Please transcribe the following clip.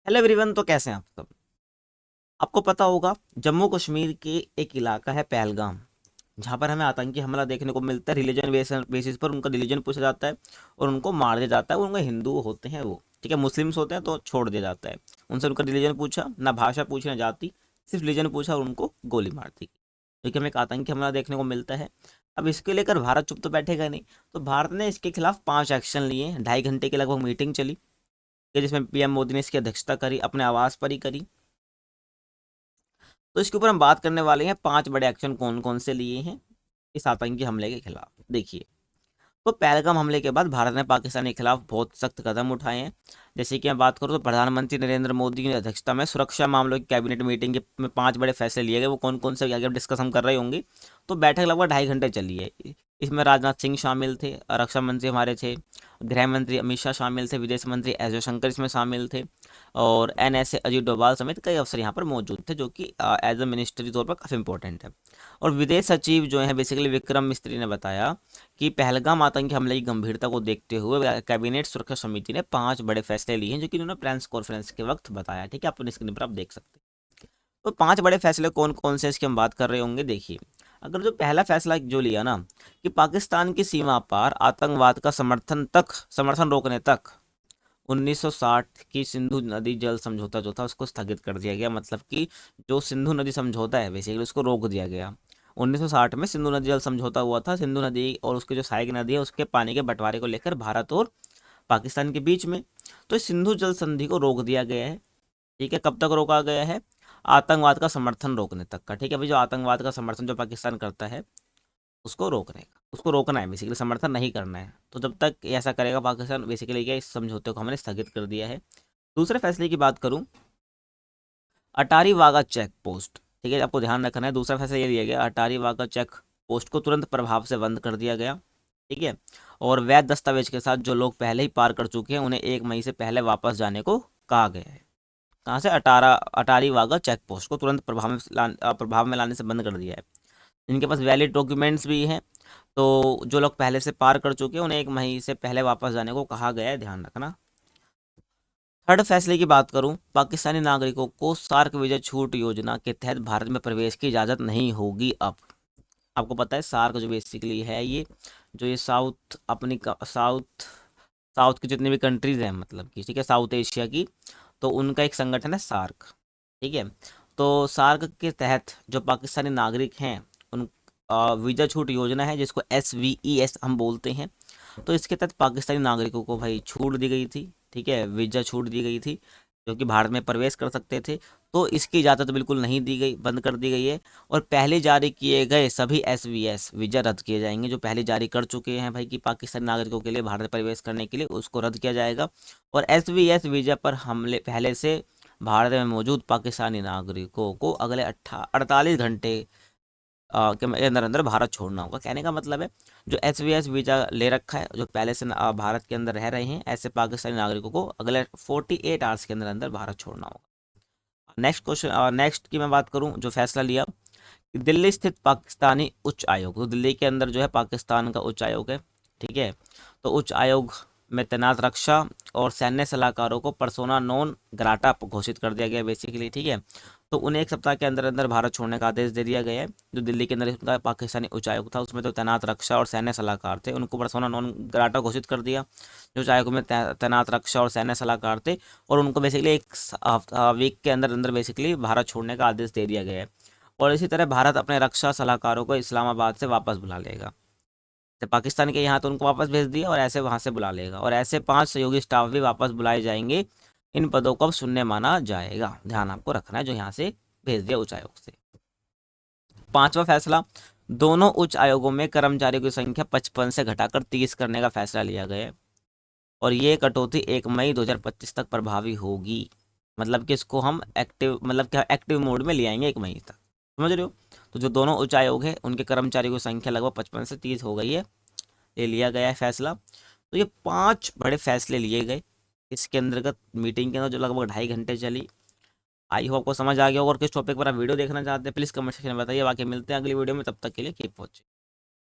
Hello everyone, तो कैसे हैं आप सब। आपको पता होगा जम्मू कश्मीर के एक इलाका है पहलगाम, जहाँ पर हमें आतंकी हमला देखने को मिलता है। रिलीजन बेसिस पर उनका रिलीजन पूछा जाता है और उनको मार दिया जाता है। उनके हिंदू होते हैं वो, ठीक है, मुस्लिम्स होते हैं तो छोड़ दिया जाता है। उनसे उनका रिलीजन पूछा, ना भाषा पूछी ना जाति, सिर्फ रिलीजन पूछा और उनको गोली मार दी। क्योंकि हमें एक आतंकी हमला देखने को मिलता है। अब इसके लेकर भारत चुप तो बैठेगा नहीं। तो भारत ने इसके खिलाफ 5 एक्शन लिए। 2.5 घंटे की लगभग मीटिंग चली, कि जिसमें पीएम मोदी ने इसकी अध्यक्षता करी, अपने आवास पर ही करी। तो इसके ऊपर हम बात करने वाले हैं 5 बड़े एक्शन कौन कौन से लिए हैं इस आतंकी हमले के खिलाफ। देखिए, तो पहलगाम हमले के बाद भारत ने पाकिस्तान के खिलाफ बहुत सख्त कदम उठाए हैं। जैसे कि मैं बात करूं तो प्रधानमंत्री नरेंद्र मोदी की अध्यक्षता में सुरक्षा मामलों की कैबिनेट मीटिंग में 5 बड़े फैसले लिए गए। वो कौन कौन से आगे डिस्कस हम कर रहे होंगे। तो बैठक लगभग 2.5 घंटे चली है। इसमें राजनाथ सिंह शामिल थे, रक्षा मंत्री हमारे थे, गृह मंत्री अमित शाह शामिल थे, विदेश मंत्री एस जयशंकर इसमें शामिल थे, और एनएसए अजीत डोभाल समेत कई अफसर यहाँ पर मौजूद थे, जो कि एज अ मिनिस्ट्री तौर पर काफ़ी इंपॉर्टेंट है। और विदेश सचिव जो है बेसिकली विक्रम मिस्त्री ने बताया कि पहलगाम आतंकी हमले की गंभीरता को देखते हुए कैबिनेट सुरक्षा समिति ने 5 बड़े फैसले लिए हैं, जो कि उन्होंने प्रेस कॉन्फ्रेंस के वक्त बताया। ठीक है, आप स्क्रीन पर आप देख सकते हैं। तो 5 बड़े फैसले कौन कौन से इसकी हम बात कर रहे होंगे। देखिए, अगर जो पहला फैसला जो लिया ना, कि पाकिस्तान की सीमा पार आतंकवाद का समर्थन रोकने तक 1960 की सिंधु नदी जल समझौता जो था उसको स्थगित कर दिया गया। मतलब कि जो सिंधु नदी समझौता है बेसिकली उसको रोक दिया गया। 1960 में सिंधु नदी जल समझौता हुआ था। सिंधु नदी और उसके जो सहायक नदी है उसके पानी के बंटवारे को लेकर भारत और पाकिस्तान के बीच में। तो इस सिंधु जल संधि को रोक दिया गया है। ठीक है, कब तक रोका गया है? आतंकवाद का समर्थन रोकने तक का। ठीक है, अभी जो आतंकवाद का समर्थन जो पाकिस्तान करता है उसको रोकना है, बेसिकली समर्थन नहीं करना है। तो जब तक ये ऐसा करेगा पाकिस्तान, बेसिकली क्या, इस समझौते को हमने स्थगित कर दिया है। दूसरे फैसले की बात करूं, अटारी वाघा चेक पोस्ट। ठीक है, आपको ध्यान रखना है। दूसरा फैसला ये दिया गया, अटारी वाघा चेक पोस्ट को तुरंत प्रभाव से बंद कर दिया गया। ठीक है, और वैध दस्तावेज के साथ जो लोग पहले ही पार कर चुके हैं उन्हें 1 मई से पहले वापस जाने को कहा गया है। कहाँ से? अटारी वाघा चेक पोस्ट को तुरंत प्रभाव में लाने से बंद कर दिया है। इनके पास वैलिड डॉक्यूमेंट्स भी हैं। तो जो लोग पहले से पार कर चुके हैं उन्हें 1 मई से पहले वापस जाने को कहा गया है, ध्यान रखना। थर्ड फैसले की बात करूं, पाकिस्तानी नागरिकों को सार्क वीजा छूट योजना के तहत भारत में प्रवेश की इजाज़त नहीं होगी अब। आपको पता है सार्क जो बेसिकली है ये, जो ये साउथ की जितनी भी कंट्रीज हैं, मतलब कि ठीक है, साउथ एशिया की, तो उनका एक संगठन है सार्क। ठीक है, तो सार्क के तहत जो पाकिस्तानी नागरिक हैं उन वीज़ा छूट योजना है, जिसको SVES हम बोलते हैं। तो इसके तहत पाकिस्तानी नागरिकों को भाई छूट दी गई थी। ठीक है, वीज़ा छूट दी गई थी, जो कि भारत में प्रवेश कर सकते थे। तो इसकी इजाज़त बिल्कुल नहीं दी गई, बंद कर दी गई है। और पहले जारी किए गए सभी SVS वीज़ा रद्द किए जाएंगे। जो पहले जारी कर चुके हैं भाई कि पाकिस्तानी नागरिकों के लिए भारत में प्रवेश करने के लिए, उसको रद्द किया जाएगा। और SVS वीज़ा पर हमले पहले से भारत में मौजूद पाकिस्तानी नागरिकों को अगले 48 घंटे के अंदर अंदर भारत छोड़ना होगा। कहने का मतलब है, जो SVS वीज़ा ले रखा है, जो पहले से भारत के अंदर रह रहे हैं, ऐसे पाकिस्तानी नागरिकों को अगले 48 आवर्स के अंदर अंदर भारत छोड़ना होगा। नेक्स्ट की मैं बात करूं, जो फैसला लिया कि दिल्ली स्थित पाकिस्तानी उच्च आयोग, तो दिल्ली के अंदर जो है पाकिस्तान का उच्च आयोग है। ठीक है, तो उच्च आयोग में तैनात रक्षा और सैन्य सलाहकारों को पर्सोना नॉन ग्राटा घोषित कर दिया गया बेसिकली। ठीक है, तो उन्हें 1 सप्ताह के अंदर अंदर भारत छोड़ने का आदेश दे दिया गया है। जो दिल्ली के अंदर उनका पाकिस्तानी उच्चायोग था उसमें तो तैनात रक्षा और सैन्य सलाहकार थे, उनको पर्सोना नॉन ग्राटा घोषित कर दिया। जो उच्चायोग में तैनात रक्षा और सैन्य सलाहकार थे, और उनको बेसिकली एक वीक के अंदर अंदर बेसिकली भारत छोड़ने का आदेश दे दिया गया है। और इसी तरह भारत अपने रक्षा सलाहकारों को इस्लामाबाद से वापस बुला लेगा। तो पाकिस्तान के यहाँ तो उनको वापस भेज दिया, और ऐसे वहाँ से बुला लेगा। और ऐसे 5 सहयोगी स्टाफ भी वापस बुलाए जाएंगे। इन पदों को अब शून्य माना जाएगा, ध्यान आपको रखना है, जो यहाँ से भेज दिया उच्च आयोग से। पांचवा फैसला, दोनों उच्च आयोगों में कर्मचारियों की संख्या 55 से घटाकर 30 करने का फैसला लिया गया है। और ये कटौती 1 मई 2025 तक प्रभावी होगी। मतलब कि इसको हम एक्टिव मोड में ले आएंगे 1 मई तक, समझ रहे हो। तो जो दोनों उच्च आयोग है उनके कर्मचारियों की संख्या लगभग 55 से 30 हो गई है, ये लिया गया है फैसला। तो ये 5 बड़े फैसले लिए गए इसके अंतर्गत मीटिंग के अंदर, जो लगभग 2.5 घंटे चली। आई होप आपको समझ आ गया होगा। और किस टॉपिक पर आप वीडियो देखना चाहते हैं प्लीज़ कमेंट सेक्शन में बताइए। बाकी मिलते हैं अगली वीडियो में, तब तक के लिए कीप वॉचिंग।